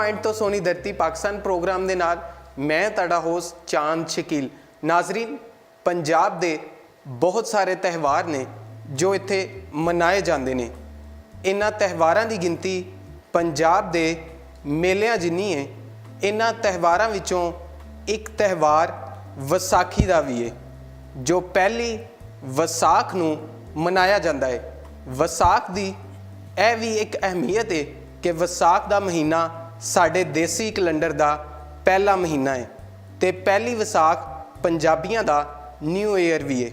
Point ਤੋਂ ਸੋਹਣੀ ਧਰਤੀ ਪਾਕਿਸਤਾਨ ਪ੍ਰੋਗਰਾਮ ਦੇ ਨਾਲ ਮੈਂ ਤੁਹਾਡਾ ਹੋਸਟ ਚਾਂਦ ਸ਼ਕੀਲ। ਨਾਜ਼ਰੀਨ, ਪੰਜਾਬ ਦੇ ਬਹੁਤ ਸਾਰੇ ਤਿਉਹਾਰ ਨੇ ਜੋ ਇੱਥੇ ਮਨਾਏ ਜਾਂਦੇ ਨੇ। ਇਹਨਾਂ ਤਿਉਹਾਰਾਂ ਦੀ ਗਿਣਤੀ ਪੰਜਾਬ ਦੇ ਮੇਲਿਆਂ ਜਿੰਨੀ ਹੈ। ਇਹਨਾਂ ਤਿਉਹਾਰਾਂ ਵਿੱਚੋਂ ਇੱਕ ਤਿਉਹਾਰ ਵਿਸਾਖੀ ਦਾ ਵੀ ਹੈ, ਜੋ ਪਹਿਲੀ ਵਿਸਾਖ ਨੂੰ ਮਨਾਇਆ ਜਾਂਦਾ ਹੈ। ਵਿਸਾਖ ਦੀ ਇਹ ਵੀ ਇੱਕ ਅਹਿਮੀਅਤ ਹੈ ਕਿ ਵਿਸਾਖ ਦਾ ਮਹੀਨਾ ਸਾਡੇ ਦੇਸੀ ਕੈਲੰਡਰ ਦਾ ਪਹਿਲਾ ਮਹੀਨਾ ਹੈ ਅਤੇ ਪਹਿਲੀ ਵਿਸਾਖ ਪੰਜਾਬੀਆਂ ਦਾ ਨਿਊ ਈਅਰ ਵੀ ਹੈ।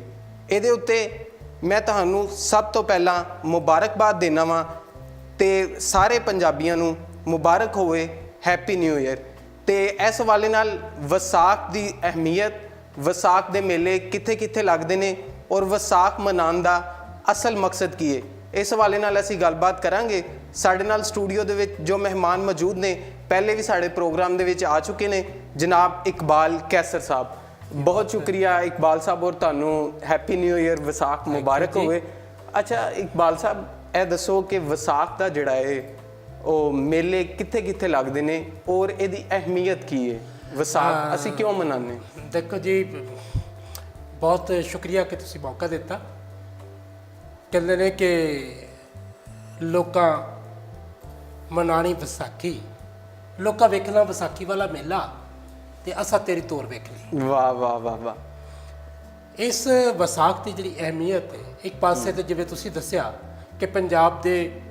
ਇਹਦੇ ਉੱਤੇ ਮੈਂ ਤੁਹਾਨੂੰ ਸਭ ਤੋਂ ਪਹਿਲਾਂ ਮੁਬਾਰਕਬਾਦ ਦੇਣਾ ਵਾਂ ਅਤੇ ਸਾਰੇ ਪੰਜਾਬੀਆਂ ਨੂੰ ਮੁਬਾਰਕ ਹੋਵੇ, ਹੈਪੀ ਨਿਊ ਈਅਰ। ਅਤੇ ਇਸ ਹਵਾਲੇ ਨਾਲ ਵਿਸਾਖ ਦੀ ਅਹਿਮੀਅਤ, ਵਿਸਾਖ ਦੇ ਮੇਲੇ ਕਿੱਥੇ ਕਿੱਥੇ ਲੱਗਦੇ ਨੇ ਔਰ ਵਿਸਾਖ ਮਨਾਉਣ ਦਾ ਅਸਲ ਮਕਸਦ ਕੀ ਹੈ, ਇਸ ਹਵਾਲੇ ਨਾਲ ਅਸੀਂ ਗੱਲਬਾਤ ਕਰਾਂਗੇ। ਸਾਡੇ ਨਾਲ ਸਟੂਡੀਓ ਦੇ ਵਿੱਚ ਜੋ ਮਹਿਮਾਨ ਮੌਜੂਦ ਨੇ, ਪਹਿਲੇ ਵੀ ਸਾਡੇ ਪ੍ਰੋਗਰਾਮ ਦੇ ਵਿੱਚ ਆ ਚੁੱਕੇ ਨੇ, ਜਨਾਬ ਇਕਬਾਲ ਕੈਸਰ ਸਾਹਿਬ। ਬਹੁਤ ਸ਼ੁਕਰੀਆ ਇਕਬਾਲ ਸਾਹਿਬ, ਔਰ ਤੁਹਾਨੂੰ ਹੈਪੀ ਨਿਊ ਈਅਰ, ਵਿਸਾਖ ਮੁਬਾਰਕ ਹੋਵੇ। ਅੱਛਾ ਇਕਬਾਲ ਸਾਹਿਬ, ਇਹ ਦੱਸੋ ਕਿ ਵਿਸਾਖ ਦਾ ਜਿਹੜਾ ਹੈ ਉਹ ਮੇਲੇ ਕਿੱਥੇ ਕਿੱਥੇ ਲੱਗਦੇ ਨੇ ਔਰ ਇਹਦੀ ਅਹਿਮੀਅਤ ਕੀ ਹੈ? ਵਿਸਾਖ ਅਸੀਂ ਕਿਉਂ ਮਨਾਉਂਦੇ? ਦੇਖੋ ਜੀ, ਬਹੁਤ ਸ਼ੁਕਰੀਆ ਕਿ ਤੁਸੀਂ ਮੌਕਾ ਦਿੱਤਾ। ਕਹਿੰਦੇ ਨੇ ਕਿ ਲੋਕਾਂ ਮਨਾਣੀ ਵਿਸਾਖੀ, ਲੋਕਾਂ ਵੇਖਣਾ ਵਿਸਾਖੀ ਵਾਲਾ ਮੇਲਾ ਤੇ ਅਸਾਂ ਤੇਰੀ ਤੋਰ ਵੇਖ ਲਈ। ਵਾਹ ਵਾਹ ਵਾਹ ਵਾਹ। ਇਸ ਵਿਸਾਖ ਦੀ ਜਿਹੜੀ ਅਹਿਮੀਅਤ ਹੈ, ਇੱਕ ਪਾਸੇ ਤੇ ਜਿਵੇਂ ਤੁਸੀਂ ਦੱਸਿਆ ਕਿ ਪੰਜਾਬ ਦੇ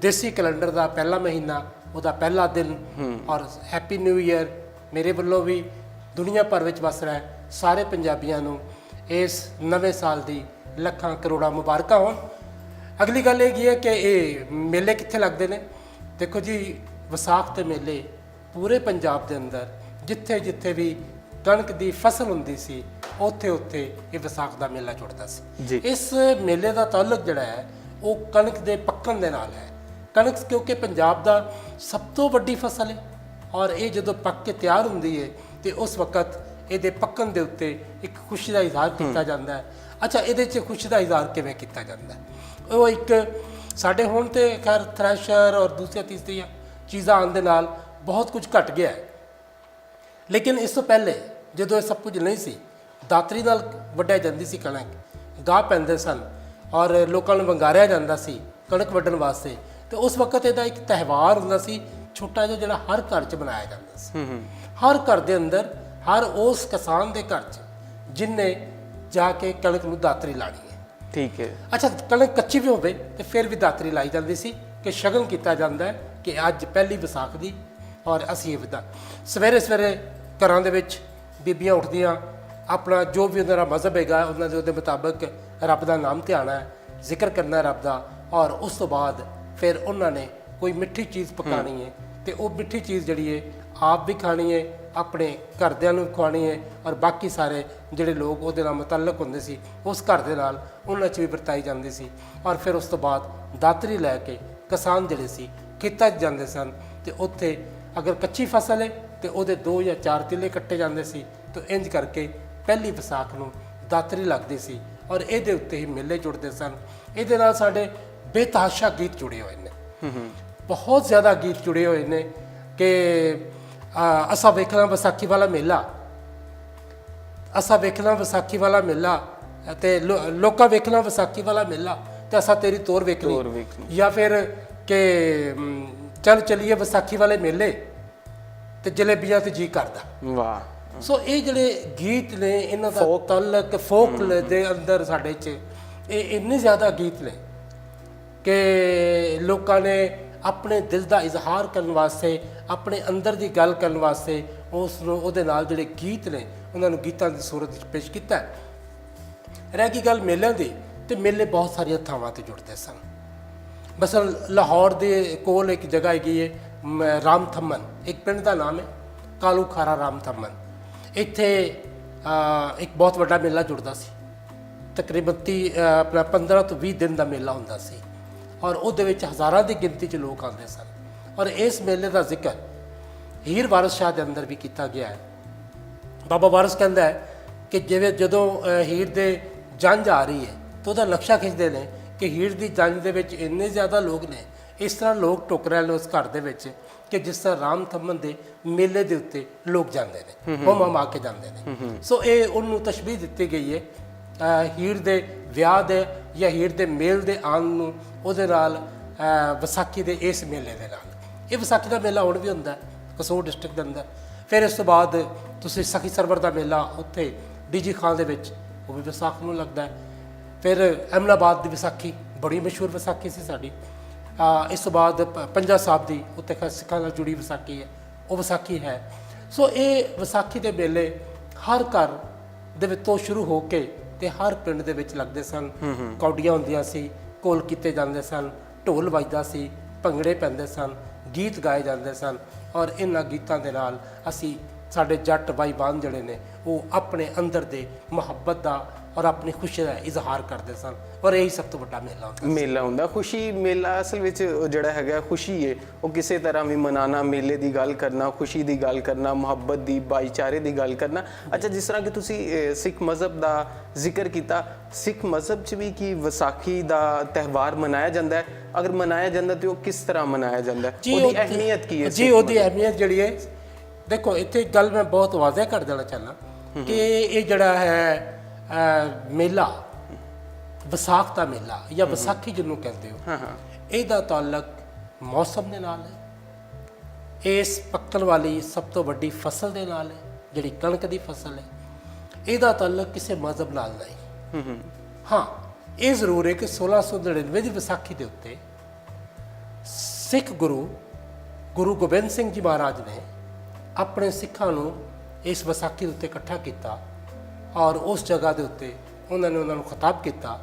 ਦੇਸੀ ਕੈਲੰਡਰ ਦਾ ਪਹਿਲਾ ਮਹੀਨਾ, ਉਹਦਾ ਪਹਿਲਾ ਦਿਨ, ਔਰ ਹੈਪੀ ਨਿਊ ਈਅਰ ਮੇਰੇ ਵੱਲੋਂ ਵੀ ਦੁਨੀਆ ਭਰ ਵਿੱਚ ਵਸ ਰਿਹਾ ਸਾਰੇ ਪੰਜਾਬੀਆਂ ਨੂੰ ਇਸ ਨਵੇਂ ਸਾਲ ਦੀ ਲੱਖਾਂ ਕਰੋੜਾਂ ਮੁਬਾਰਕਾਂ ਹੋਣ। ਅਗਲੀ ਗੱਲ ਇਹ ਹੈ ਕਿ ਇਹ ਮੇਲੇ ਕਿੱਥੇ ਲੱਗਦੇ ਨੇ। ਦੇਖੋ ਜੀ, ਵਿਸਾਖ ਦੇ ਮੇਲੇ ਪੂਰੇ ਪੰਜਾਬ ਦੇ ਅੰਦਰ ਜਿੱਥੇ ਜਿੱਥੇ ਵੀ ਕਣਕ ਦੀ ਫਸਲ ਹੁੰਦੀ ਸੀ, ਉੱਥੇ ਉੱਥੇ ਇਹ ਵਿਸਾਖ ਦਾ ਮੇਲਾ ਜੁੜਦਾ ਸੀ। ਇਸ ਮੇਲੇ ਦਾ ਤਾਲੁਕ ਜਿਹੜਾ ਹੈ ਉਹ ਕਣਕ ਦੇ ਪੱਕਣ ਦੇ ਨਾਲ ਹੈ। ਕਣਕ ਕਿਉਂਕਿ ਪੰਜਾਬ ਦਾ ਸਭ ਤੋਂ ਵੱਡੀ ਫਸਲ ਹੈ, ਔਰ ਇਹ ਜਦੋਂ ਪੱਕ ਕੇ ਤਿਆਰ ਹੁੰਦੀ ਹੈ ਤੇ ਉਸ ਵਕਤ ਇਹਦੇ ਪੱਕਣ ਦੇ ਉੱਤੇ ਇੱਕ ਖੁਸ਼ੀ ਦਾ ਇਜ਼ਹਾਰ ਕੀਤਾ ਜਾਂਦਾ ਹੈ। ਅੱਛਾ, ਇਹਦੇ 'ਚ ਖੁਸ਼ੀ ਦਾ ਇਜ਼ਹਾਰ ਕਿਵੇਂ ਕੀਤਾ ਜਾਂਦਾ ਹੈ? ਉਹ ਇੱਕ ਸਾਡੇ ਹੁਣ ਤੇ ਖੈਰ ਥ੍ਰੈਸ਼ਰ ਔਰ ਦੂਸਰੀਆਂ ਤੀਸਰੀਆਂ ਚੀਜ਼ਾਂ ਆਉਣ ਦੇ ਨਾਲ ਬਹੁਤ ਕੁਝ ਘਟ ਗਿਆ ਹੈ, ਲੇਕਿਨ ਇਸ ਤੋਂ ਪਹਿਲੇ ਜਦੋਂ ਇਹ ਸਭ ਕੁਝ ਨਹੀਂ ਸੀ, ਦਾਤਰੀ ਨਾਲ ਵੱਢਿਆ ਜਾਂਦੀ ਸੀ ਕਣਕ, ਗਾਹ ਪੈਂਦੇ ਸਨ ਔਰ ਲੋਕਾਂ ਨੂੰ ਵੰਗਾਰਿਆ ਜਾਂਦਾ ਸੀ ਕਣਕ ਵੱਢਣ ਵਾਸਤੇ। ਤੇ ਉਸ ਵਕਤ ਇਹਦਾ ਇੱਕ ਤਿਉਹਾਰ ਹੁੰਦਾ ਸੀ ਛੋਟਾ ਜਿਹਾ, ਜਿਹੜਾ ਹਰ ਘਰ 'ਚ ਮਨਾਇਆ ਜਾਂਦਾ ਸੀ। ਹਰ ਘਰ ਦੇ ਅੰਦਰ, ਹਰ ਉਸ ਕਿਸਾਨ ਦੇ ਘਰ 'ਚ ਜਿਨਨੇ ਜਾ ਕੇ ਕਣਕ ਨੂੰ ਦਾਤਰੀ ਲਾਣੀ ਹੈ। ਠੀਕ ਹੈ। ਅੱਛਾ, ਕਣਕ ਕੱਚੀ ਵੀ ਹੋਵੇ ਤੇ ਫਿਰ ਵੀ ਦਾਤਰੀ ਲਾਈ ਜਾਂਦੀ ਸੀ ਕਿ ਸ਼ਗਨ ਕੀਤਾ ਜਾਂਦਾ ਹੈ ਕਿ ਅੱਜ ਪਹਿਲੀ ਵਿਸਾਖ ਦੀ, ਔਰ ਅਸੀਂ ਇਹ ਵਿਦਾ ਸਵੇਰੇ ਸਵੇਰੇ ਘਰਾਂ ਦੇ ਵਿੱਚ ਬੀਬੀਆਂ ਉੱਠਦੀਆਂ, ਆਪਣਾ ਜੋ ਵੀ ਉਹਨਾਂ ਦਾ ਮਜ਼ਹਬ ਹੈਗਾ ਉਹਨਾਂ ਦੇ ਉਹਦੇ ਮੁਤਾਬਕ ਰੱਬ ਦਾ ਨਾਮ ਧਿਆਣਾ ਹੈ, ਜ਼ਿਕਰ ਕਰਨਾ ਰੱਬ ਦਾ, ਔਰ ਉਸ ਤੋਂ ਬਾਅਦ ਫਿਰ ਉਹਨਾਂ ਨੇ ਕੋਈ ਮਿੱਠੀ ਚੀਜ਼ ਪਕਾਣੀ ਹੈ ਤੇ ਉਹ ਮਿੱਠੀ ਚੀਜ਼ ਜਿਹੜੀ ਹੈ ਆਪ ਵੀ ਖਾਣੀ ਹੈ, ਆਪਣੇ ਘਰਦਿਆਂ ਨੂੰ ਖਵਾਉਣੀ ਹੈ, ਔਰ ਬਾਕੀ ਸਾਰੇ ਜਿਹੜੇ ਲੋਕ ਉਹਦੇ ਨਾਲ ਮੁਤੱਲਕ ਹੁੰਦੇ ਸੀ ਉਸ ਘਰ ਦੇ ਨਾਲ ਉਹਨਾਂ 'ਚ ਵੀ ਵਰਤਾਈ ਜਾਂਦੀ ਸੀ। ਔਰ ਫਿਰ ਉਸ ਤੋਂ ਬਾਅਦ ਦਾਤਰੀ ਲੈ ਕੇ ਕਿਸਾਨ ਜਿਹੜੇ ਸੀ ਖੇਤਾਂ 'ਚ ਜਾਂਦੇ ਸਨ ਤੇ ਉੱਥੇ ਅਗਰ ਕੱਚੀ ਫਸਲ ਹੈ ਤੇ ਉਹਦੇ 2 ਜਾਂ 4 ਤਿੱਲੇ ਕੱਟੇ ਜਾਂਦੇ ਸੀ। ਤਾਂ ਇੰਜ ਕਰਕੇ ਪਹਿਲੀ ਵਿਸਾਖ ਨੂੰ ਦਾਤਰੀ ਲੱਗਦੀ ਸੀ ਔਰ ਇਹਦੇ ਉੱਤੇ ਹੀ ਮੇਲੇ ਜੁੜਦੇ ਸਨ। ਇਹਦੇ ਨਾਲ ਸਾਡੇ ਬੇਤਹਾਸ਼ਾ ਗੀਤ ਜੁੜੇ ਹੋਏ ਨੇ, ਬਹੁਤ ਜ਼ਿਆਦਾ ਗੀਤ ਜੁੜੇ ਹੋਏ ਨੇ ਕਿ ਅਸਾਂ ਵੇਖਣਾ ਵਿਸਾਖੀ ਵਾਲਾ ਮੇਲਾ, ਅਸਾਂ ਵੇਖਣਾ ਵਿਸਾਖੀ ਵਾਲਾ ਮੇਲਾ ਅਤੇ ਲੋਕਾਂ ਵੇਖਣਾ ਵਿਸਾਖੀ ਵਾਲਾ ਮੇਲਾ ਤੇ ਅਸਾਂ ਤੇਰੀ ਤੋਰ ਵੇਖਣੀ, ਜਾਂ ਫਿਰ ਕਿ ਚੱਲ ਚਲੀਏ ਵਿਸਾਖੀ ਵਾਲੇ ਮੇਲੇ ਤੇ ਜਲੇਬੀਆਂ ਤੇ ਜੀ ਕਰਦਾ। ਵਾਹ। ਸੋ ਇਹ ਜਿਹੜੇ ਗੀਤ ਨੇ, ਇਹਨਾਂ ਦਾ ਤਾਲੁਕ ਫੋਕ ਦੇ ਅੰਦਰ ਸਾਡੇ 'ਚ ਇਹ ਇੰਨੇ ਜ਼ਿਆਦਾ ਗੀਤ ਨੇ ਕਿ ਲੋਕਾਂ ਨੇ ਆਪਣੇ ਦਿਲ ਦਾ ਇਜ਼ਹਾਰ ਕਰਨ ਵਾਸਤੇ, ਆਪਣੇ ਅੰਦਰ ਦੀ ਗੱਲ ਕਰਨ ਵਾਸਤੇ ਉਸ ਨੂੰ ਉਹਦੇ ਨਾਲ ਜਿਹੜੇ ਗੀਤ ਨੇ ਉਹਨਾਂ ਨੂੰ ਗੀਤਾਂ ਦੀ ਸੂਰਤ ਵਿੱਚ ਪੇਸ਼ ਕੀਤਾ। ਰਹਿ ਗਈ ਗੱਲ ਮੇਲਿਆਂ ਦੀ, ਤੇ ਮੇਲੇ ਬਹੁਤ ਸਾਰੀਆਂ ਥਾਵਾਂ 'ਤੇ ਜੁੜਦੇ ਸਨ। ਮਸਲ ਲਾਹੌਰ ਦੇ ਕੋਲ ਇੱਕ ਜਗ੍ਹਾ ਹੈਗੀ ਹੈ ਰਾਮ ਥੰਮਨ, ਇੱਕ ਪਿੰਡ ਦਾ ਨਾਮ ਹੈ ਕਾਲੂ ਖਾਰਾ ਰਾਮ ਥੰਮਨ। ਇੱਥੇ ਇੱਕ ਬਹੁਤ ਵੱਡਾ ਮੇਲਾ ਜੁੜਦਾ ਸੀ, ਤਕਰੀਬਨ ਆਪਣਾ 15 ਤੋਂ 20 ਦਿਨ ਦਾ ਮੇਲਾ ਹੁੰਦਾ ਸੀ, ਔਰ ਉਹਦੇ ਵਿੱਚ ਹਜ਼ਾਰਾਂ ਦੀ ਗਿਣਤੀ 'ਚ ਲੋਕ ਆਉਂਦੇ ਸਨ। ਔਰ ਇਸ ਮੇਲੇ ਦਾ ਜ਼ਿਕਰ ਹੀਰ ਵਾਰਿਸ ਸ਼ਾਹ ਦੇ ਅੰਦਰ ਵੀ ਕੀਤਾ ਗਿਆ ਹੈ। ਬਾਬਾ ਵਾਰਿਸ ਕਹਿੰਦਾ ਹੈ ਕਿ ਜਿਵੇਂ ਜਦੋਂ ਹੀਰ ਦੇ ਜੰਝ ਆ ਰਹੀ ਹੈ ਤਾਂ ਉਹਦਾ ਨਕਸ਼ਾ ਖਿੱਚਦੇ ਨੇ ਕਿ ਹੀਰ ਦੀ ਜੰਝ ਦੇ ਵਿੱਚ ਇੰਨੇ ਜ਼ਿਆਦਾ ਲੋਕ ਨੇ, ਇਸ ਤਰ੍ਹਾਂ ਲੋਕ ਟੁੱਕ ਰਹੇ ਨੇ ਉਸ ਘਰ ਦੇ ਵਿੱਚ ਕਿ ਜਿਸ ਤਰ੍ਹਾਂ ਰਾਮ ਥੰਮਨ ਦੇ ਮੇਲੇ ਦੇ ਉੱਤੇ ਲੋਕ ਜਾਂਦੇ ਨੇ, ਹੁਮ ਕੇ ਜਾਂਦੇ ਨੇ। ਸੋ ਇਹ ਉਹਨੂੰ ਤਸ਼ਬੀਹ ਦਿੱਤੀ ਗਈ ਹੈ ਹੀਰ ਦੇ ਵਿਆਹ ਦੇ ਜਾਂ ਹੀਰ ਦੇ ਮੇਲ ਦੇ ਆਉਣ ਨੂੰ ਉਹਦੇ ਨਾਲ, ਵਿਸਾਖੀ ਦੇ ਇਸ ਮੇਲੇ ਦੇ ਨਾਲ। ਇਹ ਵਿਸਾਖੀ ਦਾ ਮੇਲਾ ਹੁਣ ਵੀ ਹੁੰਦਾ ਕਸੂਰ ਡਿਸਟ੍ਰਿਕਟ ਦੇ ਅੰਦਰ। ਫਿਰ ਇਸ ਤੋਂ ਬਾਅਦ ਤੁਸੀਂ ਸਖੀ ਸਰਵਰ ਦਾ ਮੇਲਾ ਉੱਥੇ ਡੀਜੀ ਖਾਂ ਦੇ ਵਿੱਚ, ਉਹ ਵੀ ਵਿਸਾਖ ਨੂੰ ਲੱਗਦਾ ਹੈ। ਫਿਰ ਅਹਿਮਦਾਬਾਦ ਦੀ ਵਿਸਾਖੀ ਬੜੀ ਮਸ਼ਹੂਰ ਵਿਸਾਖੀ ਸੀ ਸਾਡੀ। ਇਸ ਤੋਂ ਬਾਅਦ ਪੰਜਾ ਸਾਹਿਬ ਦੀ ਉੱਥੇ ਸਿੱਖਾਂ ਨਾਲ ਜੁੜੀ ਵਿਸਾਖੀ ਹੈ, ਉਹ ਵਿਸਾਖੀ ਹੈ। ਸੋ ਇਹ ਵਿਸਾਖੀ ਦੇ ਮੇਲੇ ਹਰ ਘਰ ਦੇ ਵਿੱਚ ਤੋਂ ਸ਼ੁਰੂ ਹੋ ਕੇ ਤੇ ਹਰ ਪਿੰਡ ਦੇ ਵਿੱਚ ਲੱਗਦੇ ਸਨ। ਕੌਡੀਆਂ ਹੁੰਦੀਆਂ ਸੀ, ਘੋਲ ਕੀਤੇ ਜਾਂਦੇ ਸਨ, ਢੋਲ ਵੱਜਦਾ ਸੀ, ਭੰਗੜੇ ਪੈਂਦੇ ਸਨ, ਗੀਤ ਗਾਏ ਜਾਂਦੇ ਸਨ। ਔਰ ਇਹਨਾਂ ਗੀਤਾਂ ਦੇ ਨਾਲ ਅਸੀਂ, ਸਾਡੇ ਜੱਟ ਭਾਈਵਾਨ ਜਿਹੜੇ ਨੇ, ਉਹ ਆਪਣੇ ਅੰਦਰ ਦੇ ਮੁਹੱਬਤ ਦਾ ਔਰ ਆਪਣੀ ਖੁਸ਼ੀ ਦਾ ਇਜ਼ਹਾਰ ਕਰਦੇ ਸਨ। ਔਰ ਇਹੀ ਸਭ ਤੋਂ ਵੱਡਾ ਮੇਲਾ ਹੁੰਦਾ ਖੁਸ਼ੀ ਮੇਲਾ। ਅਸਲ ਵਿੱਚ ਉਹ ਜਿਹੜਾ ਹੈਗਾ ਖੁਸ਼ੀ ਹੈ, ਉਹ ਕਿਸੇ ਤਰ੍ਹਾਂ ਵੀ ਮਨਾਉਣਾ, ਮੇਲੇ ਦੀ ਗੱਲ ਕਰਨਾ, ਖੁਸ਼ੀ ਦੀ ਗੱਲ ਕਰਨਾ, ਮੁਹੱਬਤ ਦੀ, ਭਾਈਚਾਰੇ ਦੀ ਗੱਲ ਕਰਨਾ। ਅੱਛਾ, ਜਿਸ ਤਰ੍ਹਾਂ ਕਿ ਤੁਸੀਂ ਸਿੱਖ ਮਜ਼ਹਬ ਦਾ ਜ਼ਿਕਰ ਕੀਤਾ, ਸਿੱਖ ਮਜ਼ਹਬ 'ਚ ਵੀ ਕੀ ਵਿਸਾਖੀ ਦਾ ਤਿਉਹਾਰ ਮਨਾਇਆ ਜਾਂਦਾ ਹੈ? ਅਗਰ ਮਨਾਇਆ ਜਾਂਦਾ ਤਾਂ ਉਹ ਕਿਸ ਤਰ੍ਹਾਂ ਮਨਾਇਆ ਜਾਂਦਾ ਹੈ? ਉਹਦੀ ਅਹਿਮੀਅਤ ਕੀ ਹੈ? ਜੀ ਉਹਦੀ ਅਹਿਮੀਅਤ ਜਿਹੜੀ ਹੈ, ਦੇਖੋ ਇੱਥੇ ਇੱਕ ਗੱਲ ਮੈਂ ਬਹੁਤ ਵਾਜ਼ਿਹ ਕਰ ਦੇਣਾ ਚਾਹੁੰਦਾ ਕਿ ਇਹ ਜਿਹੜਾ ਹੈ ਮੇਲਾ, ਵਿਸਾਖ ਦਾ ਮੇਲਾ ਜਾਂ ਵਿਸਾਖੀ ਜਿਹਨੂੰ ਕਹਿੰਦੇ ਹੋ, ਇਹਦਾ ਤਾਲੁਕ ਮੌਸਮ ਦੇ ਨਾਲ ਹੈ। ਇਸ ਪੱਕਣ ਵਾਲੀ ਸਭ ਤੋਂ ਵੱਡੀ ਫਸਲ ਦੇ ਨਾਲ ਹੈ, ਜਿਹੜੀ ਕਣਕ ਦੀ ਫਸਲ ਹੈ। ਇਹਦਾ ਤਾਲੁਕ ਕਿਸੇ ਮਜ਼ਹਬ ਨਾਲ ਨਹੀਂ। ਹਾਂ, ਇਹ ਜ਼ਰੂਰ ਹੈ ਕਿ 1699 ਦੀ ਵਿਸਾਖੀ ਦੇ ਉੱਤੇ ਸਿੱਖ ਗੁਰੂ ਗੋਬਿੰਦ ਸਿੰਘ ਜੀ ਮਹਾਰਾਜ ਨੇ ਆਪਣੇ ਸਿੱਖਾਂ ਨੂੰ ਇਸ ਵਿਸਾਖੀ ਦੇ ਉੱਤੇ ਇਕੱਠਾ ਕੀਤਾ ਔਰ ਉਸ ਜਗ੍ਹਾ ਦੇ ਉੱਤੇ ਉਹਨਾਂ ਨੂੰ ਖਿਤਾਬ ਕੀਤਾ।